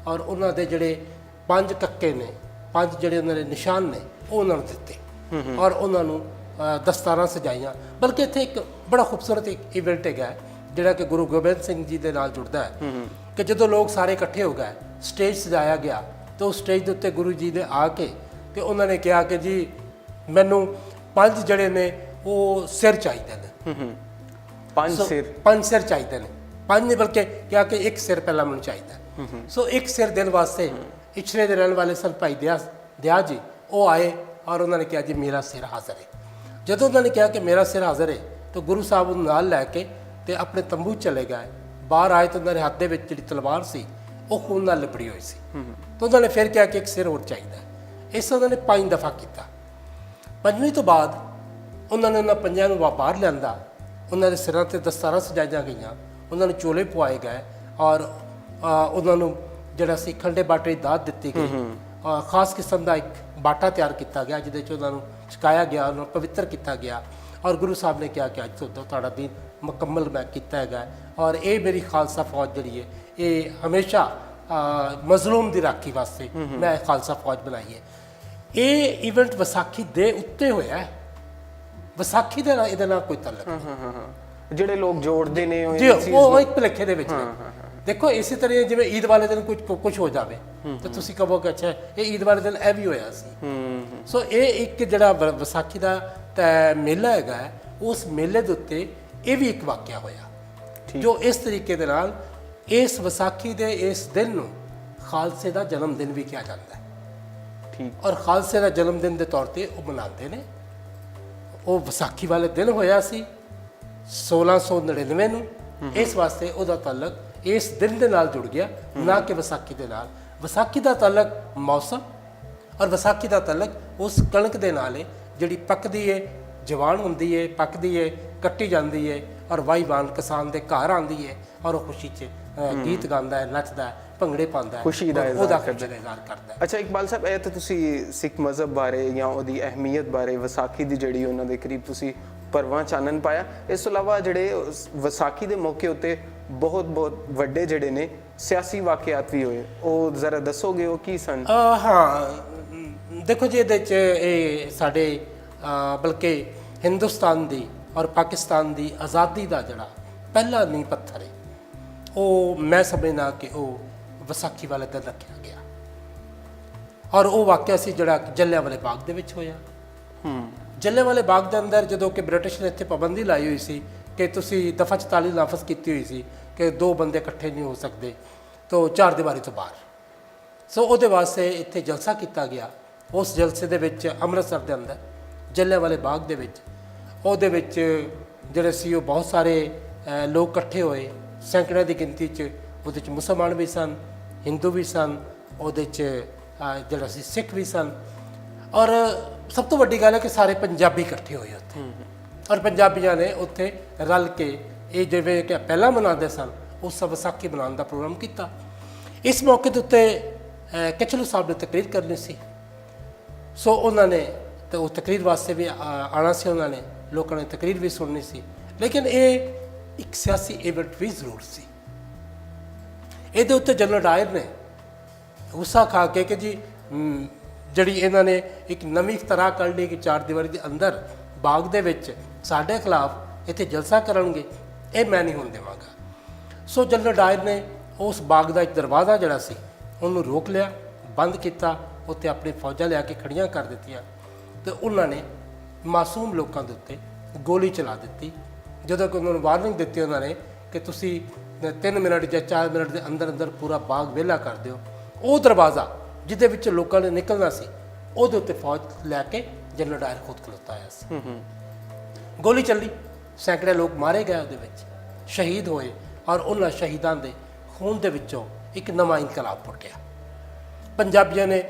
ਔਰ ਉਹਨਾਂ ਦੇ ਜਿਹੜੇ 5 ਕੱਕੇ ਨੇ, 5 ਜਿਹੜੇ ਉਹਨਾਂ ਦੇ ਨਿਸ਼ਾਨ ਨੇ, ਉਹ ਉਹਨਾਂ ਨੂੰ ਦਿੱਤੇ ਔਰ ਉਹਨਾਂ ਨੂੰ ਦਸਤਾਰਾਂ ਸਜਾਈਆਂ। ਬਲਕਿ ਇੱਥੇ ਇੱਕ ਬੜਾ ਖੂਬਸੂਰਤ ਇੱਕ ਇਵੈਂਟ ਹੈਗਾ ਜਿਹੜਾ ਕਿ ਗੁਰੂ ਗੋਬਿੰਦ ਸਿੰਘ ਜੀ ਦੇ ਨਾਲ ਜੁੜਦਾ ਹੈ ਕਿ ਜਦੋਂ ਲੋਕ ਸਾਰੇ ਇਕੱਠੇ ਹੋ ਗਏ, ਸਟੇਜ ਸਜਾਇਆ ਗਿਆ, ਤਾਂ ਉਸ ਸਟੇਜ ਦੇ ਉੱਤੇ ਗੁਰੂ ਜੀ ਨੇ ਆ ਕੇ ਤੇ ਉਹਨਾਂ ਨੇ ਕਿਹਾ ਕਿ ਜੀ ਮੈਨੂੰ 5 ਜਿਹੜੇ ਨੇ ਉਹ ਸਿਰ ਚਾਹੀਦੇ ਨੇ। 5 ਸਿਰ ਚਾਹੀਦੇ ਨੇ, 5 ਨਹੀਂ ਬਲਕਿ ਕਿਹਾ ਕਿ 1 ਸਿਰ ਪਹਿਲਾਂ ਮੈਨੂੰ ਚਾਹੀਦਾ। ਸੋ 1 ਸਿਰ ਦੇਣ ਵਾਸਤੇ ਇਛਰੇ ਦੇ ਰਹਿਣ ਵਾਲੇ ਸਨ ਭਾਈ ਦਿਆ ਜੀ, ਉਹ ਆਏ ਔਰ ਉਹਨਾਂ ਨੇ ਕਿਹਾ ਜੀ ਮੇਰਾ ਸਿਰ ਹਾਜ਼ਰ ਹੈ। ਜਦੋਂ ਉਹਨਾਂ ਨੇ ਕਿਹਾ ਕਿ ਮੇਰਾ ਸਿਰ ਹਾਜ਼ਰ ਹੈ, ਤਾਂ ਗੁਰੂ ਸਾਹਿਬ ਨੂੰ ਨਾਲ ਲੈ ਕੇ ਤੇ ਆਪਣੇ ਤੰਬੂ ਚਲੇ ਗਏ। ਬਾਹਰ ਆਏ ਤਾਂ ਉਹਨਾਂ ਦੇ ਹੱਥ ਦੇ ਵਿੱਚ ਜਿਹੜੀ ਤਲਵਾਰ ਸੀ ਉਹ ਖੂਨ ਨਾਲ ਲਿਬੜੀ ਹੋਈ ਸੀ। ਤਾਂ ਉਹਨਾਂ ਨੇ ਫਿਰ ਕਿਹਾ ਕਿ 1 ਸਿਰ ਹੋਰ ਚਾਹੀਦਾ। ਇਸ ਉਹਨਾਂ ਨੇ 5 ਦਫਾ ਕੀਤਾ। 5ਵੀਂ ਤੋਂ ਬਾਅਦ ਉਹਨਾਂ ਨੇ ਉਹਨਾਂ 5 ਨੂੰ ਬਾਹਰ ਲਿਆਂਦਾ। ਉਹਨਾਂ ਦੇ ਸਿਰਾਂ ਤੇ ਦਸਤਾਰਾਂ ਸਜਾਈਆਂ ਗਈਆਂ, ਉਹਨਾਂ ਨੂੰ ਚੋਲੇ ਪਵਾਏ ਗਏ ਔਰ ਉਹਨਾਂ ਨੂੰ ਜਿਹੜਾ ਸੀ ਖੰਡੇ ਬਾਟੇ ਦੀ ਦਾਤ ਦਿੱਤੀ ਗਈ। ਖਾਸ ਕਿਸਮ ਦਾ ਇੱਕ ਬਾਟਾ ਤਿਆਰ ਕੀਤਾ ਗਿਆ ਜਿਹਦੇ 'ਚ ਉਹਨਾਂ ਨੂੰ ਛਕਾਇਆ ਗਿਆ, ਉਹਨਾਂ ਨੂੰ ਪਵਿੱਤਰ ਕੀਤਾ ਗਿਆ। ਔਰ ਗੁਰੂ ਸਾਹਿਬ ਨੇ ਕਿਹਾ ਕਿ ਅੱਜ ਤੋਂ ਤੁਹਾਡਾ ਦਿਨ ਮੁਕੰਮਲ ਮੈਂ ਕੀਤਾ ਹੈਗਾ ਔਰ ਇਹ ਮੇਰੀ ਖਾਲਸਾ ਫੌਜ ਜਿਹੜੀ ਹੈ ਇਹ ਹਮੇਸ਼ਾ ਮਜ਼ਲੂਮ ਦੀ ਰਾਖੀ ਵਾਸਤੇ ਮੈਂ ਖਾਲਸਾ ਫੌਜ ਬਣਾਈ ਹੈ। ਇਹ ਇਵੈਂਟ ਵਿਸਾਖੀ ਦੇ ਉੱਤੇ ਹੋਇਆ। ਵਿਸਾਖੀ ਦੇ ਨਾਲ ਇਹਦੇ ਨਾਲ ਕੋਈ ਤਾਲੁਕ ਨਹੀਂ। ਜਿਹੜੇ ਲੋਕ ਜੋੜਦੇ ਨੇ ਜੀ ਉਹ ਇੱਕ ਭੁਲੇਖੇ ਦੇ ਵਿੱਚ ਨੇ। ਦੇਖੋ ਇਸੇ ਤਰ੍ਹਾਂ ਜਿਵੇਂ ਈਦ ਵਾਲੇ ਦਿਨ ਕੁਝ ਹੋ ਜਾਵੇ ਤਾਂ ਤੁਸੀਂ ਕਹੋ ਕਿ ਅੱਛਾ ਇਹ ਈਦ ਵਾਲੇ ਦਿਨ ਇਹ ਵੀ ਹੋਇਆ ਸੀ। ਸੋ ਇਹ ਇੱਕ ਜਿਹੜਾ ਵਿਸਾਖੀ ਦਾ ਮੇਲਾ ਹੈਗਾ, ਉਸ ਮੇਲੇ ਦੇ ਉੱਤੇ ਇਹ ਵੀ ਇੱਕ ਵਾਕਿਆ ਹੋਇਆ ਜੋ ਇਸ ਤਰੀਕੇ ਦੇ ਨਾਲ ਇਸ ਵਿਸਾਖੀ ਦੇ ਇਸ ਦਿਨ ਨੂੰ ਖਾਲਸੇ ਦਾ ਜਨਮ ਦਿਨ ਵੀ ਕਿਹਾ ਜਾਂਦਾ ਹੈ। ਠੀਕ। ਔਰ ਖਾਲਸੇ ਦਾ ਜਨਮ ਦਿਨ ਦੇ ਤੌਰ ਤੇ ਉਹ ਮਨਾਉਂਦੇ ਨੇ। ਉਹ ਵਿਸਾਖੀ ਵਾਲੇ ਦਿਨ ਹੋਇਆ ਸੀ 1699 ਨੂੰ, ਇਸ ਵਾਸਤੇ ਉਹਦਾ ਤਾਲੁਕ ਇਸ ਦਿਨ ਦੇ ਨਾਲ ਜੁੜ ਗਿਆ, ਨਾ ਕਿ ਵਿਸਾਖੀ ਦੇ ਨਾਲ। ਵਿਸਾਖੀ ਦਾ ਤਾਲੁਕ ਮੌਸਮ ਔਰ ਵਿਸਾਖੀ ਦਾ ਤਾਲੁਕ ਉਸ ਕਣਕ ਦੇ ਨਾਲ ਹੈ ਜਿਹੜੀ ਪੱਕਦੀ ਹੈ, ਜਵਾਨ ਹੁੰਦੀ ਹੈ, ਪੱਕਦੀ ਹੈ, ਕੱਟੀ ਜਾਂਦੀ ਹੈ ਔਰ ਵਾਹੀਵਾਨ ਕਿਸਾਨ ਦੇ ਘਰ ਆਉਂਦੀ ਹੈ ਔਰ ਉਹ ਖੁਸ਼ੀ 'ਚ ਗੀਤ ਗਾਉਂਦਾ ਹੈ, ਨੱਚਦਾ ਹੈ, ਭੰਗੜੇ ਪਾਉਂਦਾ ਹੈ, ਖੁਸ਼ੀ ਦਾ ਇਜ਼ਹਾਰ ਕਰਦਾ ਹੈ। ਅੱਛਾ ਇਕਬਾਲ ਸਾਹਿਬ, ਇਹ ਤਾਂ ਤੁਸੀਂ ਸਿੱਖ ਮਜ਼ਹਬ ਬਾਰੇ ਜਾਂ ਉਹਦੀ ਅਹਿਮੀਅਤ ਬਾਰੇ, ਵਿਸਾਖੀ ਦੀ ਜਿਹੜੀ ਉਹਨਾਂ ਦੇ ਕਰੀਬ ਤੁਸੀਂ ਪਰਵਾਂ ਚਾਨਣ ਪਾਇਆ। ਇਸ ਤੋਂ ਇਲਾਵਾ ਜਿਹੜੇ ਵਿਸਾਖੀ ਦੇ ਮੌਕੇ ਉੱਤੇ ਬਹੁਤ ਵੱਡੇ ਜਿਹੜੇ ਨੇ ਸਿਆਸੀ ਵਾਕਿਆਤ ਵੀ ਹੋਏ, ਉਹ ਜ਼ਰਾ ਦੱਸੋਗੇ ਉਹ ਕੀ ਸਨ? ਹਾਂ, ਦੇਖੋ ਜੀ ਇਹਦੇ 'ਚ ਇਹ ਸਾਡੇ ਬਲਕਿ ਹਿੰਦੁਸਤਾਨ ਦੀ ਔਰ ਪਾਕਿਸਤਾਨ ਦੀ ਆਜ਼ਾਦੀ ਦਾ ਜਿਹੜਾ ਪਹਿਲਾ ਨੀਂਹ ਪੱਥਰ ਹੈ, ਉਹ ਮੈਂ ਸਮਝਦਾ ਕਿ ਉਹ ਵਿਸਾਖੀ ਵਾਲੇ ਦਿਨ ਰੱਖਿਆ ਗਿਆ। ਔਰ ਉਹ ਵਾਕਿਆ ਸੀ ਜਿਹੜਾ ਜਲਿਆਂਵਾਲੇ ਬਾਗ ਦੇ ਵਿੱਚ ਹੋਇਆ। ਜਲਿਆਂਵਾਲੇ ਬਾਗ ਦੇ ਅੰਦਰ ਜਦੋਂ ਕਿ ਬ੍ਰਿਟਿਸ਼ ਨੇ ਇੱਥੇ ਪਾਬੰਦੀ ਲਾਈ ਹੋਈ ਸੀ ਕਿ ਤੁਸੀਂ ਦਫਾ 44 ਨਾਫਜ਼ ਕੀਤੀ ਹੋਈ ਸੀ ਕਿ 2 ਬੰਦੇ ਇਕੱਠੇ ਨਹੀਂ ਹੋ ਸਕਦੇ, ਤਾਂ 4 ਦੀਵਾਰੀ ਤੋਂ ਬਾਹਰ। ਸੋ ਉਹਦੇ ਵਾਸਤੇ ਇੱਥੇ ਜਲਸਾ ਕੀਤਾ ਗਿਆ। ਉਸ ਜਲਸੇ ਦੇ ਵਿੱਚ ਅੰਮ੍ਰਿਤਸਰ ਦੇ ਅੰਦਰ ਜਲਿਆਂਵਾਲੇ ਬਾਗ ਦੇ ਵਿੱਚ। ਉਹਦੇ ਵਿੱਚ ਜਿਹੜੇ ਸੀ ਉਹ ਬਹੁਤ ਸਾਰੇ ਲੋਕ ਇਕੱਠੇ ਹੋਏ, ਸੈਂਕੜਿਆਂ ਦੀ ਗਿਣਤੀ 'ਚ। ਉਹਦੇ 'ਚ ਮੁਸਲਮਾਨ ਵੀ ਸਨ, ਹਿੰਦੂ ਵੀ ਸਨ, ਉਹਦੇ 'ਚ ਜਿਹੜਾ ਸੀ ਸਿੱਖ ਵੀ ਸਨ, ਔਰ ਸਭ ਤੋਂ ਵੱਡੀ ਗੱਲ ਹੈ ਕਿ ਸਾਰੇ ਪੰਜਾਬੀ ਇਕੱਠੇ ਹੋਏ ਉੱਥੇ। ਔਰ ਪੰਜਾਬੀਆਂ ਨੇ ਉੱਥੇ ਰਲ ਕੇ ਇਹ ਜਿਵੇਂ ਕਿ ਪਹਿਲਾਂ ਮਨਾਉਂਦੇ ਸਨ ਉਸ ਵਿਸਾਖੀ ਮਨਾਉਣ ਦਾ ਪ੍ਰੋਗਰਾਮ ਕੀਤਾ। ਇਸ ਮੌਕੇ ਦੇ ਉੱਤੇ ਕਚਲੂ ਸਾਹਿਬ ਨੇ ਤਕਰੀਰ ਕਰਨੀ ਸੀ, ਸੋ ਉਹਨਾਂ ਨੇ ਤੇ ਉਹ ਤਕਰੀਰ ਵਾਸਤੇ ਵੀ ਆਉਣਾ ਸੀ, ਉਹਨਾਂ ਨੇ ਲੋਕਾਂ ਨੇ ਤਕਰੀਰ ਵੀ ਸੁਣਨੀ ਸੀ। ਲੇਕਿਨ ਇਹ ਇੱਕ ਸਿਆਸੀ ਇਵੈਂਟ ਵੀ ਜ਼ਰੂਰ ਸੀ। ਇਹਦੇ ਉੱਤੇ ਜਨਰਲ ਡਾਇਰ ਨੇ ਗੁੱਸਾ ਖਾ ਕੇ ਕਿ ਜੀ ਜਿਹੜੀ ਇਹਨਾਂ ਨੇ ਇੱਕ ਨਵੀਂ ਤਰ੍ਹਾਂ ਕੱਢ ਲਈ ਕਿ ਚਾਰ ਦੀਵਾਰੀ ਦੇ ਅੰਦਰ ਬਾਗ ਦੇ ਵਿੱਚ ਸਾਡੇ ਖਿਲਾਫ ਇੱਥੇ ਜਲਸਾ ਕਰਨਗੇ, ਇਹ ਮੈਂ ਨਹੀਂ ਹੋਣ ਦੇਵਾਂਗਾ। ਸੋ ਜਨਰਲ ਡਾਇਰ ਨੇ ਉਸ ਬਾਗ ਦਾ ਇੱਕ ਦਰਵਾਜ਼ਾ ਜਿਹੜਾ ਸੀ ਉਹਨੂੰ ਰੋਕ ਲਿਆ, ਬੰਦ ਕੀਤਾ, ਉੱਤੇ ਆਪਣੀ ਫੌਜਾਂ ਲਿਆ ਕੇ ਖੜੀਆਂ ਕਰ ਦਿੱਤੀਆਂ ਤੇ ਉਹਨਾਂ ਨੇ ਮਾਸੂਮ ਲੋਕਾਂ ਦੇ ਉੱਤੇ ਗੋਲੀ ਚਲਾ ਦਿੱਤੀ। ਜਦੋਂ ਕਿ ਉਹਨਾਂ ਨੂੰ ਵਾਰਨਿੰਗ ਦਿੱਤੀ ਉਹਨਾਂ ਨੇ ਕਿ ਤੁਸੀਂ 3 ਮਿੰਟ ਜਾਂ 4 ਮਿੰਟ ਦੇ ਅੰਦਰ ਅੰਦਰ ਪੂਰਾ ਬਾਗ ਵਿਹਲਾ ਕਰ ਦਿਓ। ਉਹ ਦਰਵਾਜ਼ਾ ਜਿਹਦੇ ਵਿੱਚ ਲੋਕਾਂ ਨੇ ਨਿਕਲਣਾ ਸੀ ਉਹਦੇ ਉੱਤੇ ਫੌਜ ਲੈ ਕੇ ਜਨਰਲ ਡਾਇਰ ਖੁਦ ਖਲੋਤਾ ਆਇਆ ਸੀ। ਗੋਲੀ ਚੱਲੀ, ਸੈਂਕੜੇ ਲੋਕ ਮਾਰੇ ਗਏ, ਉਹਦੇ ਵਿੱਚ ਸ਼ਹੀਦ ਹੋਏ, ਔਰ ਉਹਨਾਂ ਸ਼ਹੀਦਾਂ ਦੇ ਖੂਨ ਦੇ ਵਿੱਚੋਂ ਇੱਕ ਨਵਾਂ ਇਨਕਲਾਬ ਫੁੱਟਿਆ। ਪੰਜਾਬੀਆਂ ਨੇ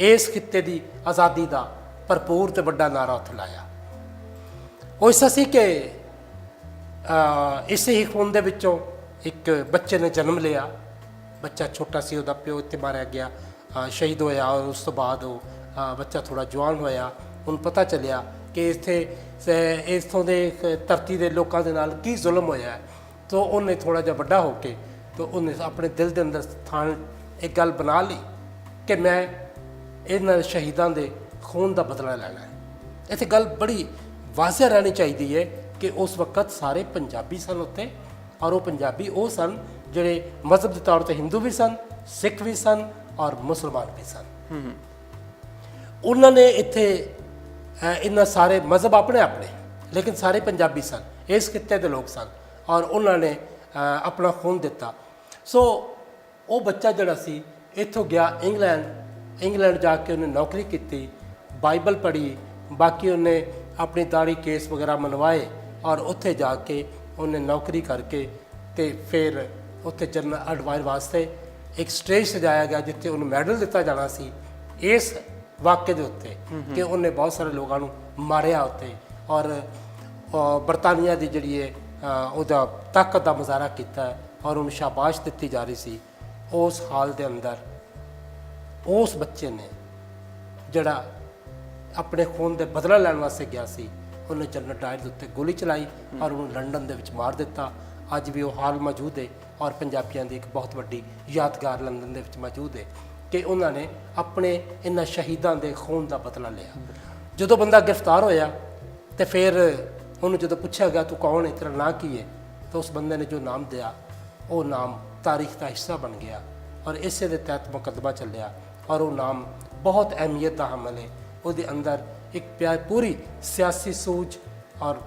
ਇਸ ਖਿੱਤੇ ਦੀ ਆਜ਼ਾਦੀ ਦਾ ਭਰਪੂਰ ਤੇ ਵੱਡਾ ਨਾਰਾ ਉੱਥੇ ਲਾਇਆ। ਉਹ ਇਸ ਸੀ ਕਿ ਇਸੇ ਹੀ ਖੂਨ ਦੇ ਵਿੱਚੋਂ ਇੱਕ ਬੱਚੇ ਨੇ ਜਨਮ ਲਿਆ। ਬੱਚਾ ਛੋਟਾ ਸੀ, ਉਹਦਾ ਪਿਓ ਇੱਥੇ ਮਾਰਿਆ ਗਿਆ, ਸ਼ਹੀਦ ਹੋਇਆ, ਔਰ ਉਸ ਤੋਂ ਬਾਅਦ ਉਹ ਬੱਚਾ ਥੋੜ੍ਹਾ ਜਵਾਨ ਹੋਇਆ। ਉਹਨੂੰ ਪਤਾ ਚੱਲਿਆ ਕਿ ਇੱਥੋਂ ਦੇ ਧਰਤੀ ਦੇ ਲੋਕਾਂ ਦੇ ਨਾਲ ਕੀ ਜ਼ੁਲਮ ਹੋਇਆ। ਤਾਂ ਉਹਨੇ ਥੋੜ੍ਹਾ ਜਿਹਾ ਵੱਡਾ ਹੋ ਕੇ ਤਾਂ ਉਹਨੇ ਆਪਣੇ ਦਿਲ ਦੇ ਅੰਦਰ ਸਥਾਨ ਇੱਕ ਗੱਲ ਬਣਾ ਲਈ ਕਿ ਮੈਂ ਇਹਨਾਂ ਸ਼ਹੀਦਾਂ ਦੇ ਖੂਨ ਦਾ ਬਦਲਾ ਲੈਣਾ ਹੈ। ਇੱਥੇ ਗੱਲ ਬੜੀ ਵਾਜ਼ਿਹ ਰਹਿਣੀ ਚਾਹੀਦੀ ਹੈ ਕਿ ਉਸ ਵਕਤ ਸਾਰੇ ਪੰਜਾਬੀ ਸਨ ਉੱਥੇ, ਔਰ ਉਹ ਪੰਜਾਬੀ ਉਹ ਸਨ ਜਿਹੜੇ ਮਜ਼ਹਬ ਦੇ ਤੌਰ 'ਤੇ ਹਿੰਦੂ ਵੀ ਸਨ, ਸਿੱਖ ਵੀ ਸਨ, ਔਰ ਮੁਸਲਮਾਨ ਵੀ ਸਨ। ਉਹਨਾਂ ਨੇ ਇੱਥੇ ਇਹਨਾਂ ਸਾਰੇ ਮਜ਼ਹਬ ਆਪਣੇ ਆਪਣੇ, ਲੇਕਿਨ ਸਾਰੇ ਪੰਜਾਬੀ ਸਨ, ਇਸ ਖਿੱਤੇ ਦੇ ਲੋਕ ਸਨ, ਔਰ ਉਹਨਾਂ ਨੇ ਆਪਣਾ ਖੂਨ ਦਿੱਤਾ। ਸੋ ਉਹ ਬੱਚਾ ਜਿਹੜਾ ਸੀ ਇੱਥੋਂ ਗਿਆ ਇੰਗਲੈਂਡ ਜਾ ਕੇ ਉਹਨੇ ਨੌਕਰੀ ਕੀਤੀ, ਬਾਈਬਲ ਪੜ੍ਹੀ, ਬਾਕੀ ਉਹਨੇ ਆਪਣੀ ਦਾੜੀ ਕੇਸ ਵਗੈਰਾ ਮਨਵਾਏ, ਔਰ ਉੱਥੇ ਜਾ ਕੇ ਉਹਨੇ ਨੌਕਰੀ ਕਰਕੇ ਤੇ ਫਿਰ ਉੱਥੇ ਜਨਰਲ ਐਡਵਾਈਰ ਵਾਸਤੇ ਇੱਕ ਸਟੇਜ ਸਜਾਇਆ ਗਿਆ ਜਿੱਥੇ ਉਹਨੂੰ ਮੈਡਲ ਦਿੱਤਾ ਜਾਣਾ ਸੀ ਇਸ ਵਾਕਿਏ ਦੇ ਉੱਤੇ ਕਿ ਉਹਨੇ ਬਹੁਤ ਸਾਰੇ ਲੋਕਾਂ ਨੂੰ ਮਾਰਿਆ ਉੱਥੇ, ਔਰ ਬਰਤਾਨੀਆ ਦੀ ਜਿਹੜੀ ਹੈ ਉਹਦਾ ਤਾਕਤ ਦਾ ਮੁਜ਼ਾਹਰਾ ਕੀਤਾ, ਔਰ ਉਹਨੂੰ ਸ਼ਾਬਾਸ਼ ਦਿੱਤੀ ਜਾ ਰਹੀ ਸੀ। ਉਸ ਹਾਲ ਦੇ ਅੰਦਰ ਉਸ ਬੱਚੇ ਨੇ ਜਿਹੜਾ ਆਪਣੇ ਖੂਨ ਦੇ ਬਦਲਾ ਲੈਣ ਵਾਸਤੇ ਗਿਆ ਸੀ, ਉਹਨੇ ਜਨਰਲ ਡਾਇਰ ਦੇ ਉੱਤੇ ਗੋਲੀ ਚਲਾਈ ਔਰ ਉਹਨੂੰ ਲੰਡਨ ਦੇ ਵਿੱਚ ਮਾਰ ਦਿੱਤਾ। ਅੱਜ ਵੀ ਉਹ ਹਾਲ ਮੌਜੂਦ ਹੈ, ਔਰ ਪੰਜਾਬੀਆਂ ਦੀ ਇੱਕ ਬਹੁਤ ਵੱਡੀ ਯਾਦਗਾਰ ਲੰਡਨ ਦੇ ਵਿੱਚ ਮੌਜੂਦ ਹੈ ਕਿ ਉਹਨਾਂ ਨੇ ਆਪਣੇ ਇਹਨਾਂ ਸ਼ਹੀਦਾਂ ਦੇ ਖੂਨ ਦਾ ਬਦਲਾ ਲਿਆ। ਜਦੋਂ ਬੰਦਾ ਗ੍ਰਿਫਤਾਰ ਹੋਇਆ ਤੇ ਫਿਰ ਉਹਨੂੰ ਜਦੋਂ ਪੁੱਛਿਆ ਗਿਆ ਤੂੰ ਕੌਣ ਹੈ, ਤੇਰਾ ਨਾਂ ਕੀ ਹੈ, ਤਾਂ ਉਸ ਬੰਦੇ ਨੇ ਜੋ ਨਾਮ ਦਿਆ ਉਹ ਨਾਮ ਤਾਰੀਖ ਦਾ ਹਿੱਸਾ ਬਣ ਗਿਆ, ਔਰ ਇਸੇ ਦੇ ਤਹਿਤ ਮੁਕੱਦਮਾ ਚੱਲਿਆ, ਔਰ ਉਹ ਨਾਮ ਬਹੁਤ ਅਹਿਮੀਅਤ ਦਾ ਹਾਮਲ ਹੈ। ਉਹਦੇ ਅੰਦਰ ਇੱਕ ਪੂਰੀ ਸਿਆਸੀ ਸੂਝ ਔਰ